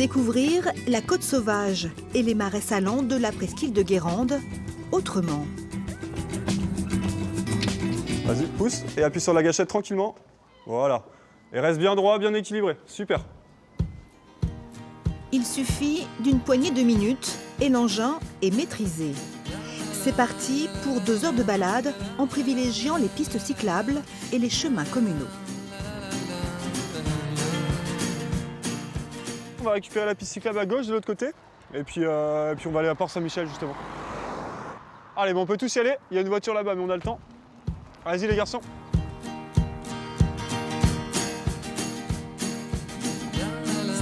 Découvrir la côte sauvage et les marais salants de la presqu'île de Guérande, autrement. Vas-y, pousse et appuie sur la gâchette tranquillement. Voilà. Et reste bien droit, bien équilibré. Super. Il suffit d'une poignée de minutes et l'engin est maîtrisé. C'est parti pour 2 heures de balade en privilégiant les pistes cyclables et les chemins communaux. On va récupérer la piste cyclable à gauche de l'autre côté. Et puis on va aller à Port-Saint-Michel justement. Allez, bon, on peut tous y aller. Il y a une voiture là-bas, mais on a le temps. Allez-y les garçons.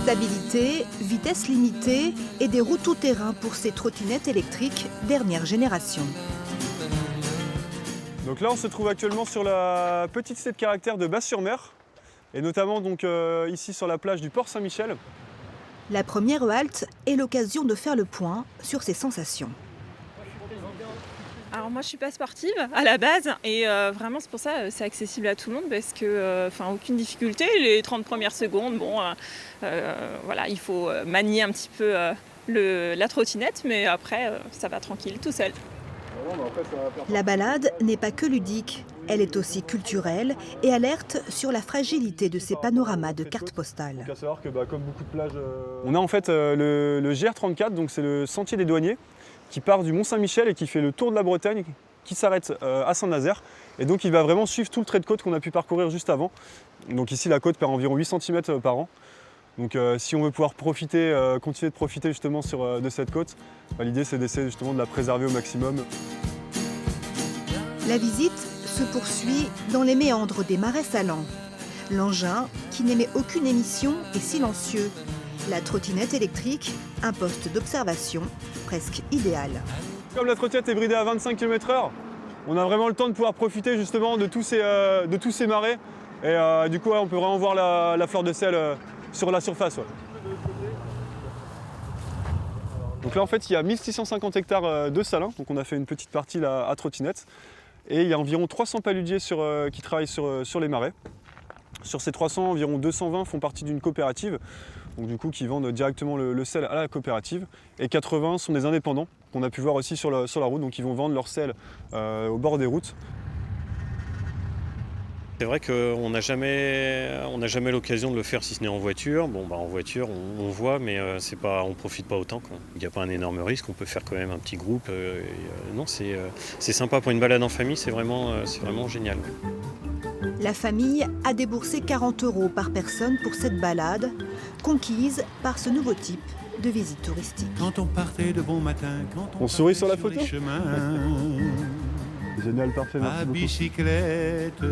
Stabilité, vitesse limitée et des roues tout-terrain pour ces trottinettes électriques dernière génération. Donc là, on se trouve actuellement sur la petite cité de caractère de Basse-sur-Mer. Et notamment donc, ici sur la plage du Port-Saint-Michel. La première halte est l'occasion de faire le point sur ses sensations. Alors moi je suis pas sportive à la base et vraiment c'est pour ça c'est accessible à tout le monde parce que aucune difficulté, les 30 premières secondes, voilà, il faut manier un petit peu la trottinette mais après ça va tranquille tout seul. La balade n'est pas que ludique, elle est aussi culturelle et alerte sur la fragilité de ces panoramas de cartes postales. Donc à savoir que comme beaucoup de plages, on a en fait le GR34, donc c'est le sentier des douaniers, qui part du Mont-Saint-Michel et qui fait le tour de la Bretagne, qui s'arrête à Saint-Nazaire. Et donc il va vraiment suivre tout le trait de côte qu'on a pu parcourir juste avant. Donc ici la côte perd environ 8 cm par an. Donc si on veut pouvoir profiter, continuer de profiter justement de cette côte, l'idée c'est d'essayer justement de la préserver au maximum. La visite se poursuit dans les méandres des marais salants. L'engin, qui n'émet aucune émission, est silencieux. La trottinette électrique, un poste d'observation presque idéal. Comme la trottinette est bridée à 25 km/h, on a vraiment le temps de pouvoir profiter justement de tous ces marais. Et du coup, on peut vraiment voir la fleur de sel sur la surface. Ouais. Donc là, en fait, il y a 1650 hectares de salins. Donc on a fait une petite partie là, à trottinette. Et il y a environ 300 paludiers qui travaillent sur les marais. Sur ces 300, environ 220 font partie d'une coopérative, donc du coup qui vendent directement le sel à la coopérative. Et 80 sont des indépendants, qu'on a pu voir aussi sur la route, donc ils vont vendre leur sel au bord des routes. C'est vrai qu'on n'a jamais l'occasion de le faire si ce n'est en voiture. Bon, en voiture, on voit, mais on ne profite pas autant, quoi. Il n'y a pas un énorme risque, on peut faire quand même un petit groupe. Non, c'est sympa pour une balade en famille, c'est vraiment génial. La famille a déboursé 40 € par personne pour cette balade, conquise par ce nouveau type de visite touristique. Quand on partait de bon matin, quand on sourit sur la photo. Chemins, génial, parfait, merci à beaucoup. bicyclette.